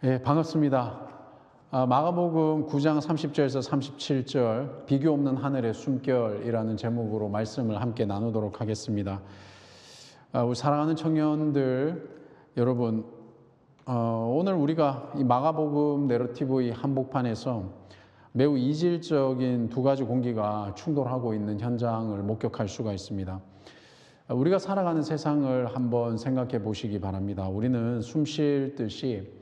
예, 반갑습니다. 마가복음 9장 30절에서 37절 비교 없는 하늘의 숨결이라는 제목으로 말씀을 함께 나누도록 하겠습니다. 우리 사랑하는 청년들 여러분, 오늘 우리가 이 마가복음 내러티브 이 한복판에서 매우 이질적인 두 가지 공기가 충돌하고 있는 현장을 목격할 수가 있습니다. 우리가 살아가는 세상을 한번 생각해 보시기 바랍니다. 우리는 숨 쉴 듯이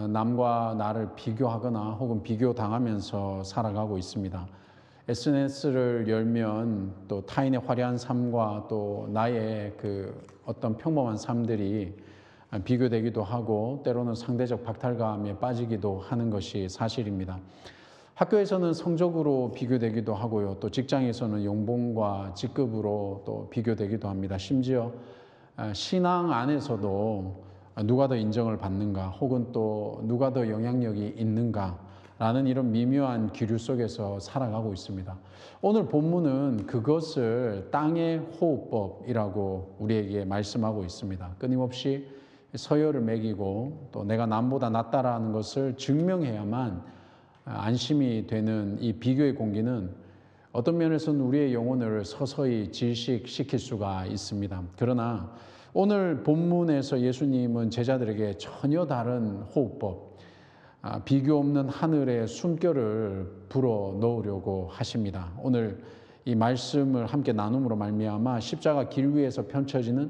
남과 나를 비교하거나 혹은 비교당하면서 살아가고 있습니다. SNS를 열면 또 타인의 화려한 삶과 또 나의 그 어떤 평범한 삶들이 비교되기도 하고 때로는 상대적 박탈감에 빠지기도 하는 것이 사실입니다. 학교에서는 성적으로 비교되기도 하고요. 또 직장에서는 연봉과 직급으로 또 비교되기도 합니다. 심지어 신앙 안에서도 누가 더 인정을 받는가 혹은 또 누가 더 영향력이 있는가라는 이런 미묘한 기류 속에서 살아가고 있습니다. 오늘 본문은 그것을 땅의 호흡법이라고 우리에게 말씀하고 있습니다. 끊임없이 서열을 매기고 또 내가 남보다 낫다라는 것을 증명해야만 안심이 되는 이 비교의 공기는 어떤 면에서는 우리의 영혼을 서서히 질식시킬 수가 있습니다. 그러나 오늘 본문에서 예수님은 제자들에게 전혀 다른 호흡법, 비교 없는 하늘의 숨결을 불어 넣으려고 하십니다. 오늘 이 말씀을 함께 나눔으로 말미암아 십자가 길 위에서 펼쳐지는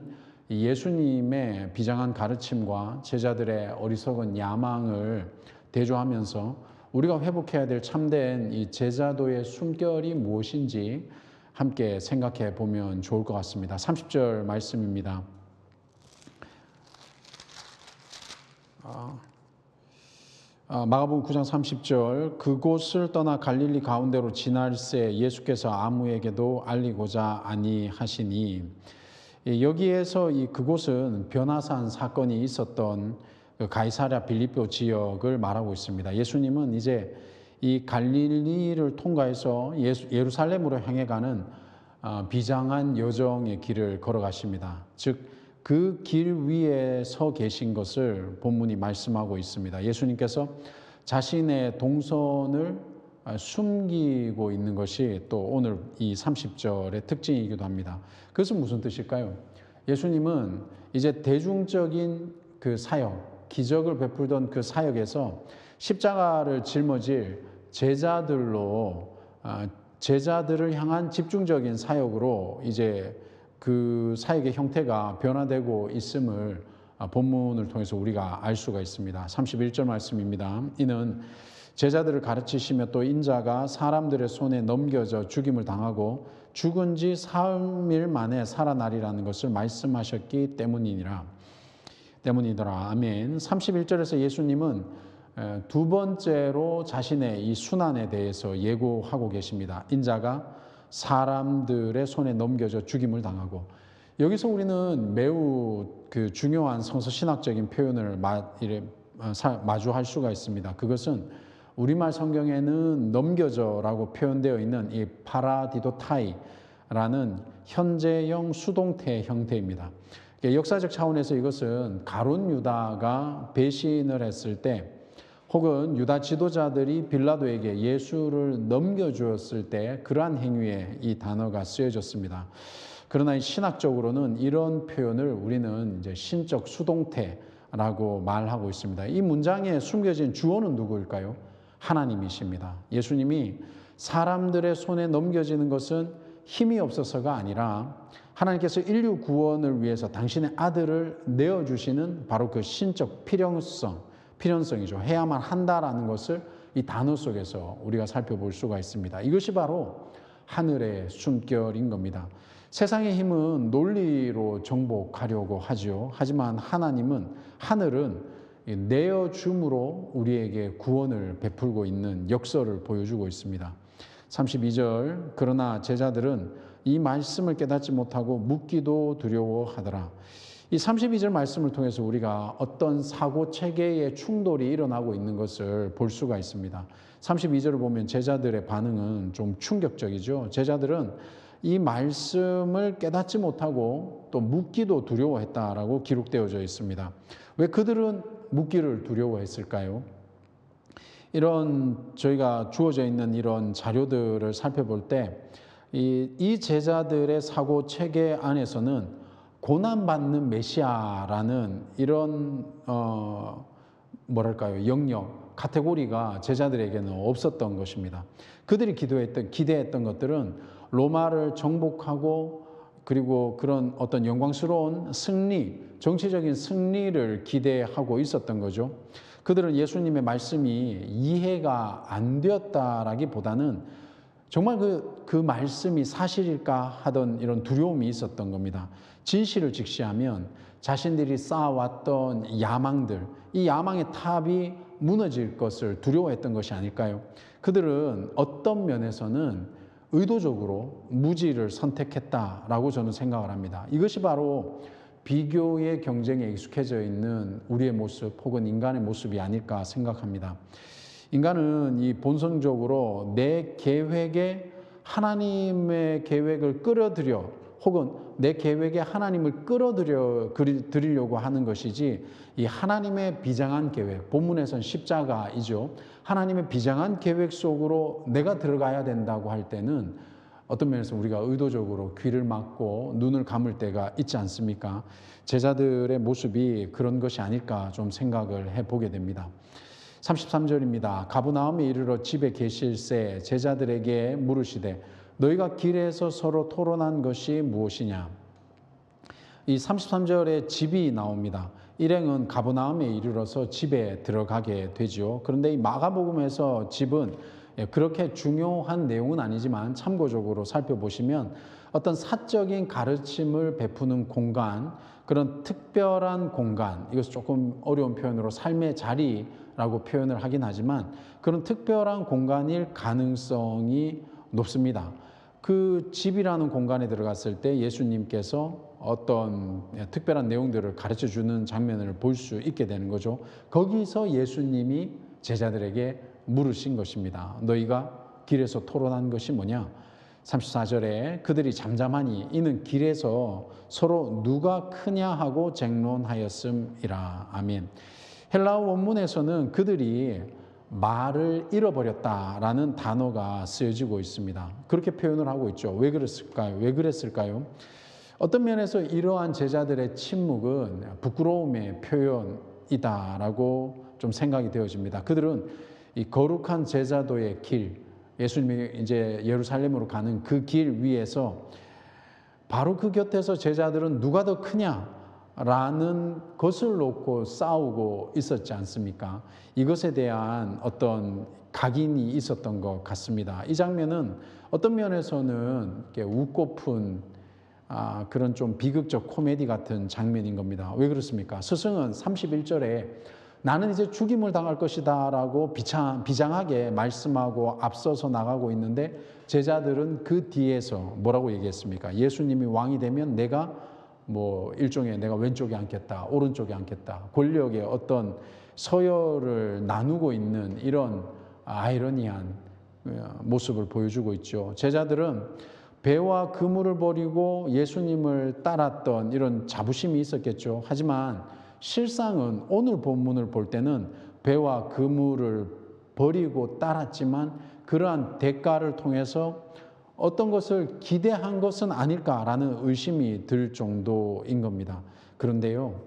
예수님의 비장한 가르침과 제자들의 어리석은 야망을 대조하면서 우리가 회복해야 될 참된 이 제자도의 숨결이 무엇인지 함께 생각해 보면 좋을 것 같습니다. 30절 말씀입니다. 마가복음 9장 30절 그곳을 떠나 갈릴리 가운데로 지날새 예수께서 아무에게도 알리고자 아니하시니, 여기에서 이 그곳은 변화산 사건이 있었던 가이사랴 빌립보 지역을 말하고 있습니다. 예수님은 이제 이 갈릴리를 통과해서 예루살렘으로 향해 가는 비장한 여정의 길을 걸어가십니다. 즉 그 길 위에 서 계신 것을 본문이 말씀하고 있습니다. 예수님께서 자신의 동선을 숨기고 있는 것이 또 오늘 이 30절의 특징이기도 합니다. 그것은 무슨 뜻일까요? 예수님은 이제 대중적인 그 사역, 기적을 베풀던 그 사역에서 십자가를 짊어질 제자들을 향한 집중적인 사역으로 이제 그 사역의 형태가 변화되고 있음을 본문을 통해서 우리가 알 수가 있습니다. 31절 말씀입니다. 이는 제자들을 가르치시며 또 인자가 사람들의 손에 넘겨져 죽임을 당하고 죽은 지 사흘 만에 살아나리라는 것을 말씀하셨기 때문이더라. 아멘. 31절에서 예수님은 두 번째로 자신의 이 순환에 대해서 예고하고 계십니다. 인자가 사람들의 손에 넘겨져 죽임을 당하고, 여기서 우리는 매우 그 중요한 성서신학적인 표현을 마주할 수가 있습니다. 그것은 우리말 성경에는 넘겨져라고 표현되어 있는 이 파라디도타이라는 현재형 수동태 형태입니다. 역사적 차원에서 이것은 가룟 유다가 배신을 했을 때 혹은 유다 지도자들이 빌라도에게 예수를 넘겨주었을 때 그러한 행위에 이 단어가 쓰여졌습니다. 그러나 신학적으로는 이런 표현을 우리는 이제 신적 수동태라고 말하고 있습니다. 이 문장에 숨겨진 주어는 누구일까요? 하나님이십니다. 예수님이 사람들의 손에 넘겨지는 것은 힘이 없어서가 아니라 하나님께서 인류 구원을 위해서 당신의 아들을 내어주시는 바로 그 신적 필연성이죠. 해야만 한다라는 것을 이 단어 속에서 우리가 살펴볼 수가 있습니다. 이것이 바로 하늘의 숨결인 겁니다. 세상의 힘은 논리로 정복하려고 하죠. 하지만 하늘은 내어줌으로 우리에게 구원을 베풀고 있는 역사를 보여주고 있습니다. 32절 그러나 제자들은 이 말씀을 깨닫지 못하고 묻기도 두려워하더라. 이 32절 말씀을 통해서 우리가 어떤 사고 체계의 충돌이 일어나고 있는 것을 볼 수가 있습니다. 32절을 보면 제자들의 반응은 좀 충격적이죠. 제자들은 이 말씀을 깨닫지 못하고 또 묻기도 두려워했다라고 기록되어져 있습니다. 왜 그들은 묻기를 두려워했을까요? 이런 저희가 주어져 있는 이런 자료들을 살펴볼 때 이 제자들의 사고 체계 안에서는 고난받는 메시아라는 이런 뭐랄까요, 영역, 카테고리가 제자들에게는 없었던 것입니다. 그들이 기대했던 것들은 로마를 정복하고 그리고 그런 어떤 영광스러운 승리, 정치적인 승리를 기대하고 있었던 거죠. 그들은 예수님의 말씀이 이해가 안 되었다라기보다는 정말 그 말씀이 사실일까 하던 이런 두려움이 있었던 겁니다. 진실을 직시하면 자신들이 쌓아왔던 야망들, 이 야망의 탑이 무너질 것을 두려워했던 것이 아닐까요? 그들은 어떤 면에서는 의도적으로 무지를 선택했다라고 저는 생각을 합니다. 이것이 바로 비교의 경쟁에 익숙해져 있는 우리의 모습 혹은 인간의 모습이 아닐까 생각합니다. 인간은 이 본성적으로 내 계획에 하나님의 계획을 끌어들여 혹은 내 계획에 하나님을 끌어들이려고 하는 것이지 이 하나님의 비장한 계획, 본문에서는 십자가이죠. 하나님의 비장한 계획 속으로 내가 들어가야 된다고 할 때는 어떤 면에서 우리가 의도적으로 귀를 막고 눈을 감을 때가 있지 않습니까? 제자들의 모습이 그런 것이 아닐까 좀 생각을 해보게 됩니다. 33절입니다. 가버나움에 이르러 집에 계실새 제자들에게 물으시되 너희가 길에서 서로 토론한 것이 무엇이냐? 이 33절에 집이 나옵니다. 일행은 가버나움에 이르러서 집에 들어가게 되죠. 그런데 이 마가복음에서 집은 그렇게 중요한 내용은 아니지만 참고적으로 살펴보시면 어떤 사적인 가르침을 베푸는 공간, 그런 특별한 공간, 이것은 조금 어려운 표현으로 삶의 자리라고 표현을 하긴 하지만 그런 특별한 공간일 가능성이 높습니다. 그 집이라는 공간에 들어갔을 때 예수님께서 어떤 특별한 내용들을 가르쳐 주는 장면을 볼 수 있게 되는 거죠. 거기서 예수님이 제자들에게 물으신 것입니다. 너희가 길에서 토론한 것이 뭐냐? 34절에 그들이 잠잠하니 이는 길에서 서로 누가 크냐 하고 쟁론하였음이라. 아멘. 헬라어 원문에서는 그들이 말을 잃어버렸다라는 단어가 쓰여지고 있습니다. 그렇게 표현을 하고 있죠. 왜 그랬을까요? 어떤 면에서 이러한 제자들의 침묵은 부끄러움의 표현이다라고 좀 생각이 되어집니다. 그들은 이 거룩한 제자도의 길, 예수님이 이제 예루살렘으로 가는 그 길 위에서 바로 그 곁에서 제자들은 누가 더 크냐라는 것을 놓고 싸우고 있었지 않습니까? 이것에 대한 어떤 각인이 있었던 것 같습니다. 이 장면은 어떤 면에서는 이렇게 웃고픈 그런 좀 비극적 코미디 같은 장면인 겁니다. 왜 그렇습니까? 스승은 31절에 나는 이제 죽임을 당할 것이다 라고 비장하게 말씀하고 앞서서 나가고 있는데 제자들은 그 뒤에서 뭐라고 얘기했습니까? 예수님이 왕이 되면 내가 일종의 내가 왼쪽에 앉겠다, 오른쪽에 앉겠다. 권력의 어떤 서열을 나누고 있는 이런 아이러니한 모습을 보여주고 있죠. 제자들은 배와 그물을 버리고 예수님을 따랐던 이런 자부심이 있었겠죠. 하지만 실상은 오늘 본문을 볼 때는 배와 그물을 버리고 따랐지만 그러한 대가를 통해서 어떤 것을 기대한 것은 아닐까라는 의심이 들 정도인 겁니다. 그런데요,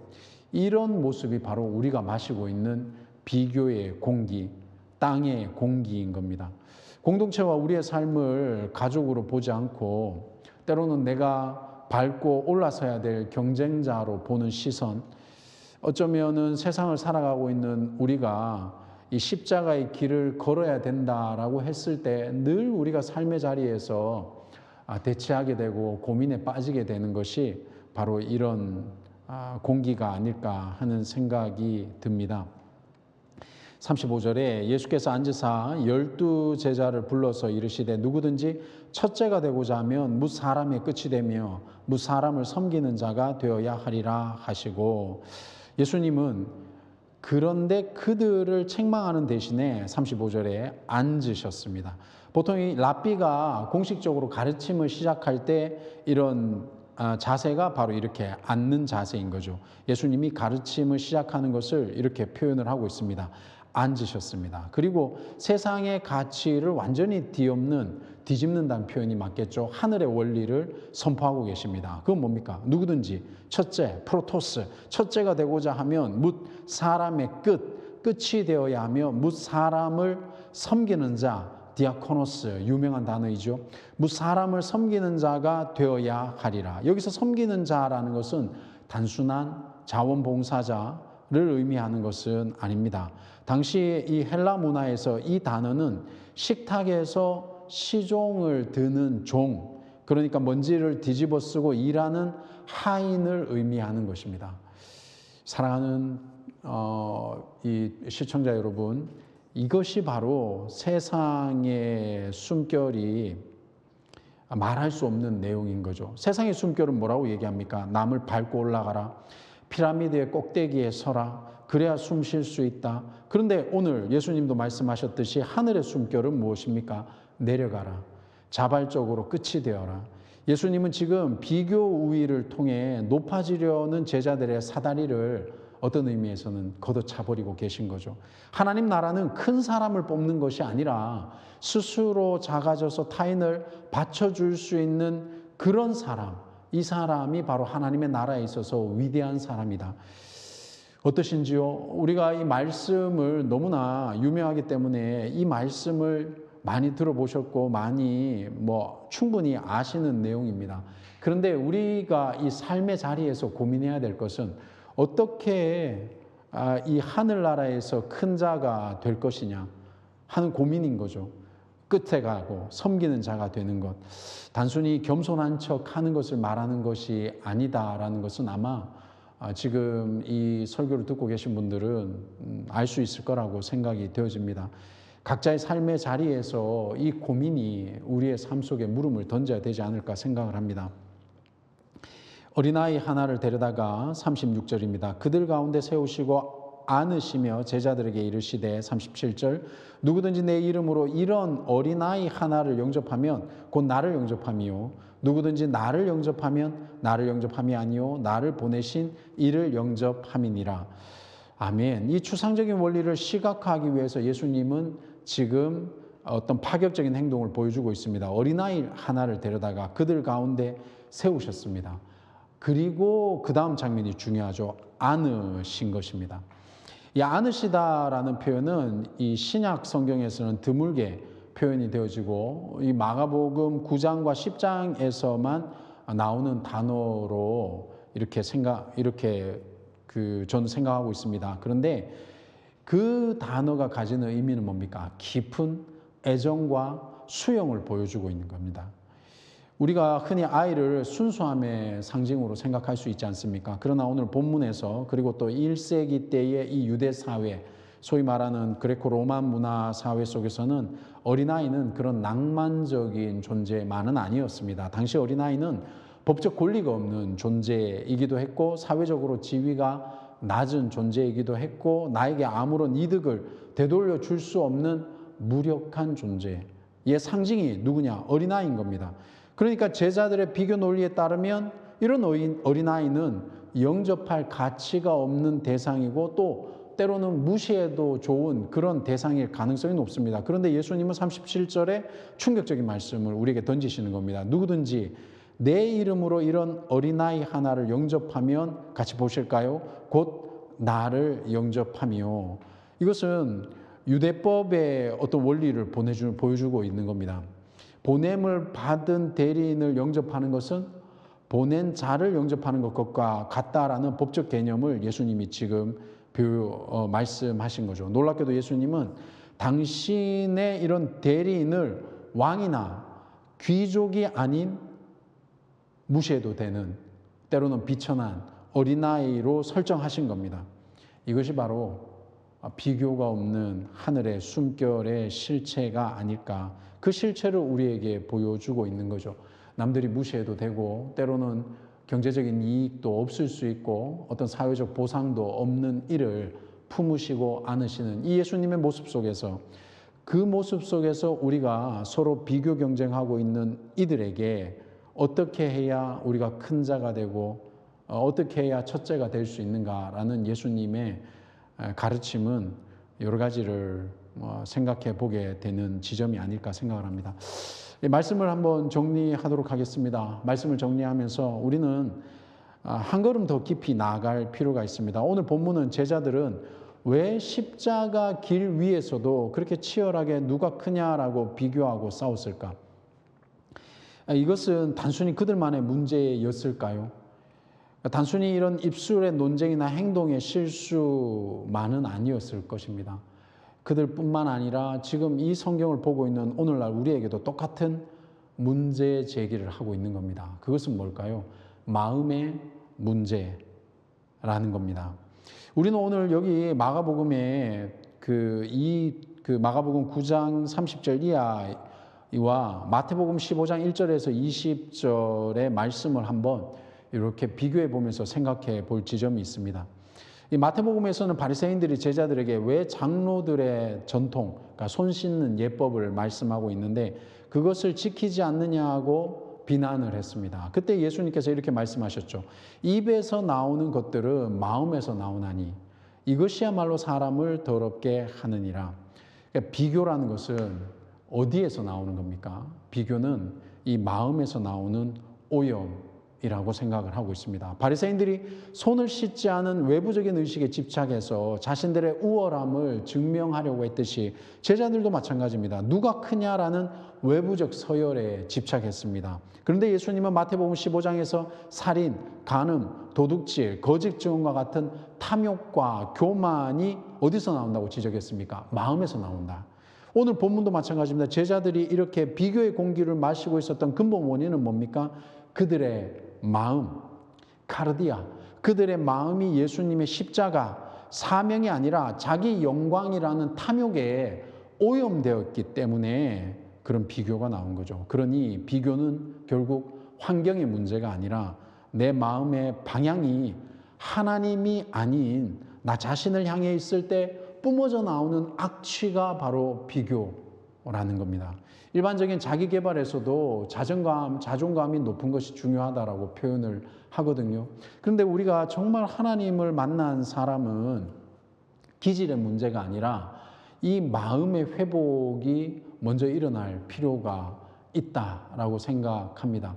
이런 모습이 바로 우리가 마시고 있는 비교의 공기, 땅의 공기인 겁니다. 공동체와 우리의 삶을 가족으로 보지 않고 때로는 내가 밟고 올라서야 될 경쟁자로 보는 시선, 어쩌면은 세상을 살아가고 있는 우리가 이 십자가의 길을 걸어야 된다라고 했을 때 늘 우리가 삶의 자리에서 대치하게 되고 고민에 빠지게 되는 것이 바로 이런 공기가 아닐까 하는 생각이 듭니다. 35절에 예수께서 앉으사 12제자를 불러서 이르시되 누구든지 첫째가 되고자 하면 뭇 사람의 끝이 되며 뭇 사람을 섬기는 자가 되어야 하리라 하시고, 예수님은 그런데 그들을 책망하는 대신에 35절에 앉으셨습니다. 보통 이 랍비가 공식적으로 가르침을 시작할 때 이런 자세가 바로 이렇게 앉는 자세인 거죠. 예수님이 가르침을 시작하는 것을 이렇게 표현을 하고 있습니다. 앉으셨습니다. 그리고 세상의 가치를 완전히 뒤집는다는 표현이 맞겠죠. 하늘의 원리를 선포하고 계십니다. 그건 뭡니까? 누구든지 첫째, 프로토스, 첫째가 되고자 하면 뭇 사람의 끝이 되어야 하며 뭇 사람을 섬기는 자, 디아코노스, 유명한 단어이죠. 뭇 사람을 섬기는 자가 되어야 하리라. 여기서 섬기는 자라는 것은 단순한 자원봉사자를 의미하는 것은 아닙니다. 당시 이 헬라 문화에서 이 단어는 식탁에서 시종을 드는 종, 그러니까 먼지를 뒤집어 쓰고 일하는 하인을 의미하는 것입니다. 사랑하는 이 시청자 여러분, 이것이 바로 세상의 숨결이 말할 수 없는 내용인 거죠. 세상의 숨결은 뭐라고 얘기합니까? 남을 밟고 올라가라. 피라미드의 꼭대기에 서라. 그래야 숨 쉴 수 있다. 그런데 오늘 예수님도 말씀하셨듯이 하늘의 숨결은 무엇입니까? 내려가라. 자발적으로 끝이 되어라. 예수님은 지금 비교 우위를 통해 높아지려는 제자들의 사다리를 어떤 의미에서는 걷어차버리고 계신 거죠. 하나님 나라는 큰 사람을 뽑는 것이 아니라 스스로 작아져서 타인을 받쳐줄 수 있는 그런 사람, 이 사람이 바로 하나님의 나라에 있어서 위대한 사람이다. 어떠신지요? 우리가 이 말씀을 너무나 유명하기 때문에 이 말씀을 많이 들어보셨고 많이 충분히 아시는 내용입니다. 그런데 우리가 이 삶의 자리에서 고민해야 될 것은 어떻게 이 하늘나라에서 큰 자가 될 것이냐 하는 고민인 거죠. 끝에 가고 섬기는 자가 되는 것. 단순히 겸손한 척 하는 것을 말하는 것이 아니다라는 것은 아마 지금 이 설교를 듣고 계신 분들은 알 수 있을 거라고 생각이 되어집니다. 각자의 삶의 자리에서 이 고민이 우리의 삶 속에 물음을 던져야 되지 않을까 생각을 합니다. 어린아이 하나를 데려다가 36절입니다. 그들 가운데 세우시고 안으시며 제자들에게 이르시되 37절 누구든지 내 이름으로 이런 어린아이 하나를 영접하면 곧 나를 영접함이요 누구든지 나를 영접하면 나를 영접함이 아니요 나를 보내신 이를 영접함이니라. 아멘. 이 추상적인 원리를 시각화하기 위해서 예수님은 지금 어떤 파격적인 행동을 보여주고 있습니다. 어린아이 하나를 데려다가 그들 가운데 세우셨습니다. 그리고 그 다음 장면이 중요하죠. 안으신 것입니다. 이 안으시다라는 표현은 이 신약 성경에서는 드물게 표현이 되어지고 이 마가복음 9장과 10장에서만 나오는 단어로 이렇게 저는 생각하고 있습니다. 그런데 그 단어가 가지는 의미는 뭡니까? 깊은 애정과 수용을 보여주고 있는 겁니다. 우리가 흔히 아이를 순수함의 상징으로 생각할 수 있지 않습니까? 그러나 오늘 본문에서 그리고 또 1세기 때의 이 유대 사회, 소위 말하는 그레코 로만 문화 사회 속에서는 어린아이는 그런 낭만적인 존재만은 아니었습니다. 당시 어린아이는 법적 권리가 없는 존재이기도 했고 사회적으로 지위가 낮은 존재이기도 했고 나에게 아무런 이득을 되돌려 줄 수 없는 무력한 존재의 상징이 누구냐? 어린아이인 겁니다. 그러니까 제자들의 비교 논리에 따르면 이런 어린아이는 영접할 가치가 없는 대상이고 또 때로는 무시해도 좋은 그런 대상일 가능성이 높습니다. 그런데 예수님은 37절에 충격적인 말씀을 우리에게 던지시는 겁니다. 누구든지 내 이름으로 이런 어린아이 하나를 영접하면 같이 보실까요? 곧 나를 영접하며. 이것은 유대법의 어떤 원리를 보여주고 있는 겁니다. 보냄을 받은 대리인을 영접하는 것은 보낸 자를 영접하는 것과 같다라는 법적 개념을 예수님이 지금 말씀하신 거죠. 놀랍게도 예수님은 당신의 이런 대리인을 왕이나 귀족이 아닌 무시해도 되는 때로는 비천한 어린아이로 설정하신 겁니다. 이것이 바로 비교가 없는 하늘의 숨결의 실체가 아닐까. 그 실체를 우리에게 보여주고 있는 거죠. 남들이 무시해도 되고 때로는 경제적인 이익도 없을 수 있고 어떤 사회적 보상도 없는 일을 품으시고 안으시는 이 예수님의 모습 속에서 그 모습 속에서 우리가 서로 비교 경쟁하고 있는 이들에게 어떻게 해야 우리가 큰 자가 되고 어떻게 해야 첫째가 될 수 있는가라는 예수님의 가르침은 여러 가지를 생각해 보게 되는 지점이 아닐까 생각을 합니다. 말씀을 한번 정리하도록 하겠습니다. 말씀을 정리하면서 우리는 한 걸음 더 깊이 나아갈 필요가 있습니다. 오늘 본문은 제자들은 왜 십자가 길 위에서도 그렇게 치열하게 누가 크냐라고 비교하고 싸웠을까? 이것은 단순히 그들만의 문제였을까요? 단순히 이런 입술의 논쟁이나 행동의 실수만은 아니었을 것입니다. 그들뿐만 아니라 지금 이 성경을 보고 있는 오늘날 우리에게도 똑같은 문제 제기를 하고 있는 겁니다. 그것은 뭘까요? 마음의 문제라는 겁니다. 우리는 오늘 여기 마가복음에 마가복음 9장 30절 이하와 마태복음 15장 1절에서 20절의 말씀을 한번 이렇게 비교해 보면서 생각해 볼 지점이 있습니다. 이 마태복음에서는 바리새인들이 제자들에게 왜 장로들의 전통, 그러니까 손 씻는 예법을 말씀하고 있는데 그것을 지키지 않느냐고 비난을 했습니다. 그때 예수님께서 이렇게 말씀하셨죠. 입에서 나오는 것들은 마음에서 나오나니 이것이야말로 사람을 더럽게 하느니라. 그러니까 비교라는 것은 어디에서 나오는 겁니까? 비교는 이 마음에서 나오는 오염이라고 생각을 하고 있습니다. 바리새인들이 손을 씻지 않은 외부적인 의식에 집착해서 자신들의 우월함을 증명하려고 했듯이 제자들도 마찬가지입니다. 누가 크냐라는 외부적 서열에 집착했습니다. 그런데 예수님은 마태복음 15장에서 살인, 간음, 도둑질, 거짓 증언과 같은 탐욕과 교만이 어디서 나온다고 지적했습니까? 마음에서 나온다. 오늘 본문도 마찬가지입니다. 제자들이 이렇게 비교의 공기를 마시고 있었던 근본 원인은 뭡니까? 그들의 마음, 카르디아, 그들의 마음이 예수님의 십자가, 사명이 아니라 자기 영광이라는 탐욕에 오염되었기 때문에 그런 비교가 나온 거죠. 그러니 비교는 결국 환경의 문제가 아니라 내 마음의 방향이 하나님이 아닌 나 자신을 향해 있을 때 뿜어져 나오는 악취가 바로 비교라는 겁니다. 일반적인 자기 개발에서도 자존감이 높은 것이 중요하다라고 표현을 하거든요. 그런데 우리가 정말 하나님을 만난 사람은 기질의 문제가 아니라 이 마음의 회복이 먼저 일어날 필요가 있다라고 생각합니다.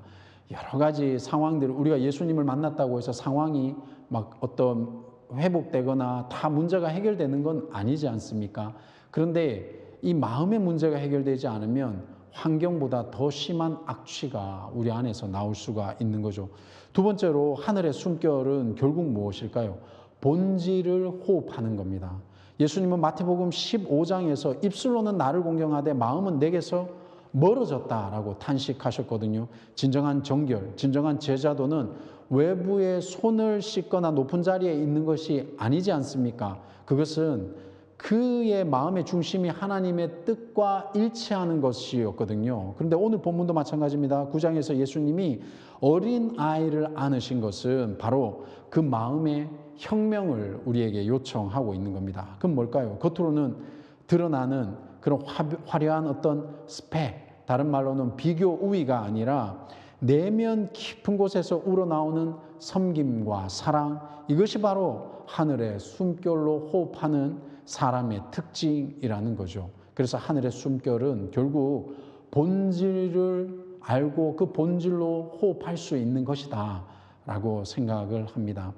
여러 가지 상황들, 우리가 예수님을 만났다고 해서 상황이 막 어떤 회복되거나 다 문제가 해결되는 건 아니지 않습니까? 그런데 이 마음의 문제가 해결되지 않으면 환경보다 더 심한 악취가 우리 안에서 나올 수가 있는 거죠. 두 번째로 하늘의 숨결은 결국 무엇일까요? 본질을 호흡하는 겁니다. 예수님은 마태복음 15장에서 입술로는 나를 공경하되 마음은 내게서 멀어졌다라고 탄식하셨거든요. 진정한 정결, 진정한 제자도는 외부에 손을 씻거나 높은 자리에 있는 것이 아니지 않습니까? 그것은 그의 마음의 중심이 하나님의 뜻과 일치하는 것이었거든요. 그런데 오늘 본문도 마찬가지입니다. 9장에서 예수님이 어린 아이를 안으신 것은 바로 그 마음의 혁명을 우리에게 요청하고 있는 겁니다. 그럼 뭘까요? 겉으로는 드러나는 그런 화려한 어떤 스펙, 다른 말로는 비교 우위가 아니라 내면 깊은 곳에서 우러나오는 섬김과 사랑, 이것이 바로 하늘의 숨결로 호흡하는 사람의 특징이라는 거죠. 그래서 하늘의 숨결은 결국 본질을 알고 그 본질로 호흡할 수 있는 것이다 라고 생각을 합니다.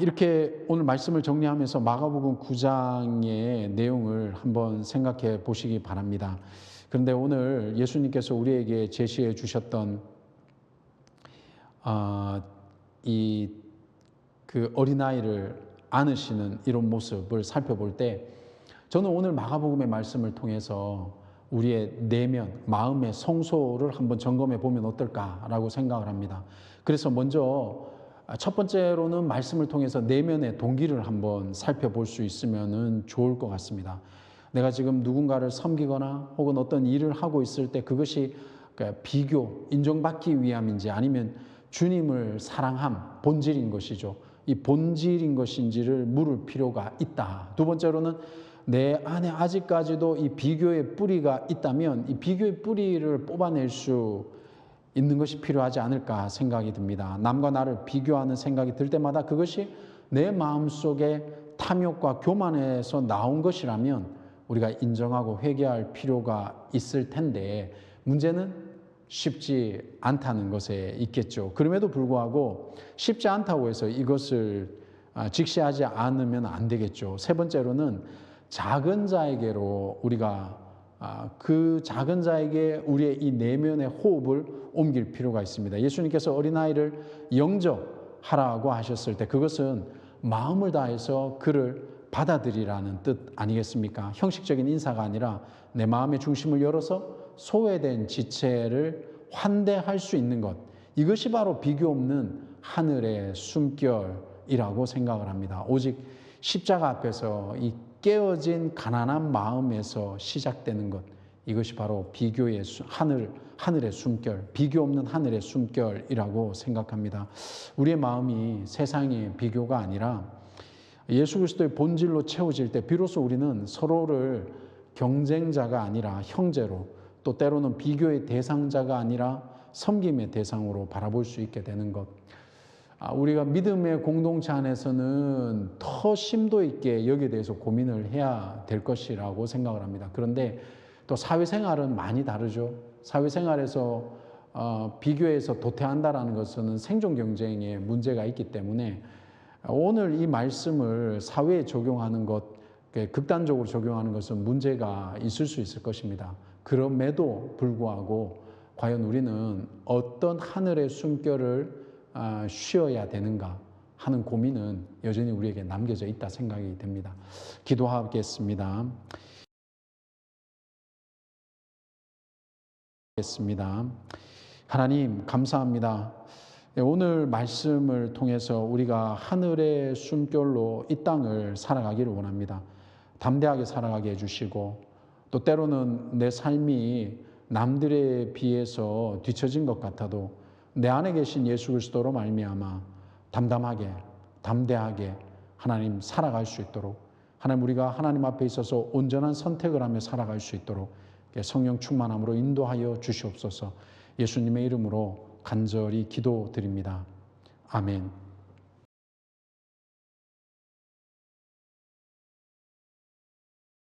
이렇게 오늘 말씀을 정리하면서 마가복음 9장의 내용을 한번 생각해 보시기 바랍니다. 그런데 오늘 예수님께서 우리에게 제시해 주셨던 그 어린아이를 안으시는 이런 모습을 살펴볼 때 저는 오늘 마가복음의 말씀을 통해서 우리의 내면, 마음의 성소를 한번 점검해 보면 어떨까라고 생각을 합니다. 그래서 먼저 첫 번째로는 말씀을 통해서 내면의 동기를 한번 살펴볼 수 있으면 좋을 것 같습니다. 내가 지금 누군가를 섬기거나 혹은 어떤 일을 하고 있을 때 그것이 비교, 인정받기 위함인지 아니면 주님을 사랑함, 본질인 것이죠. 이 본질인 것인지를 물을 필요가 있다. 두 번째로는 내 안에 아직까지도 이 비교의 뿌리가 있다면 이 비교의 뿌리를 뽑아낼 수 있는 것이 필요하지 않을까 생각이 듭니다. 남과 나를 비교하는 생각이 들 때마다 그것이 내 마음속에 탐욕과 교만에서 나온 것이라면 우리가 인정하고 회개할 필요가 있을 텐데, 문제는 쉽지 않다는 것에 있겠죠. 그럼에도 불구하고 쉽지 않다고 해서 이것을 직시하지 않으면 안 되겠죠. 세 번째로는 작은 자에게로 우리가 그 작은 자에게 우리의 이 내면의 호흡을 옮길 필요가 있습니다. 예수님께서 어린아이를 영접하라고 하셨을 때 그것은 마음을 다해서 그를 받아들이라는 뜻 아니겠습니까? 형식적인 인사가 아니라 내 마음의 중심을 열어서 소외된 지체를 환대할 수 있는 것, 이것이 바로 비교 없는 하늘의 숨결이라고 생각을 합니다. 오직 십자가 앞에서 이 깨어진 가난한 마음에서 시작되는 것, 이것이 바로 비교의 하늘의 숨결, 비교 없는 하늘의 숨결이라고 생각합니다. 우리의 마음이 세상의 비교가 아니라 예수 그리스도의 본질로 채워질 때 비로소 우리는 서로를 경쟁자가 아니라 형제로, 또 때로는 비교의 대상자가 아니라 섬김의 대상으로 바라볼 수 있게 되는 것. 우리가 믿음의 공동체 안에서는 더 심도 있게 여기에 대해서 고민을 해야 될 것이라고 생각을 합니다. 그런데 또 사회생활은 많이 다르죠. 사회생활에서 비교해서 도태한다라는 것은 생존 경쟁에 문제가 있기 때문에 오늘 이 말씀을 사회에 적용하는 것, 극단적으로 적용하는 것은 문제가 있을 수 있을 것입니다. 그럼에도 불구하고 과연 우리는 어떤 하늘의 숨결을 쉬어야 되는가 하는 고민은 여전히 우리에게 남겨져 있다 생각이 됩니다. 기도하겠습니다. 하나님 감사합니다. 오늘 말씀을 통해서 우리가 하늘의 숨결로 이 땅을 살아가기를 원합니다. 담대하게 살아가게 해주시고, 또 때로는 내 삶이 남들에 비해서 뒤처진 것 같아도 내 안에 계신 예수 그리스도로 말미암아 담담하게, 담대하게 하나님 살아갈 수 있도록, 하나님 우리가 하나님 앞에 있어서 온전한 선택을 하며 살아갈 수 있도록 성령 충만함으로 인도하여 주시옵소서. 예수님의 이름으로 간절히 기도드립니다. 아멘.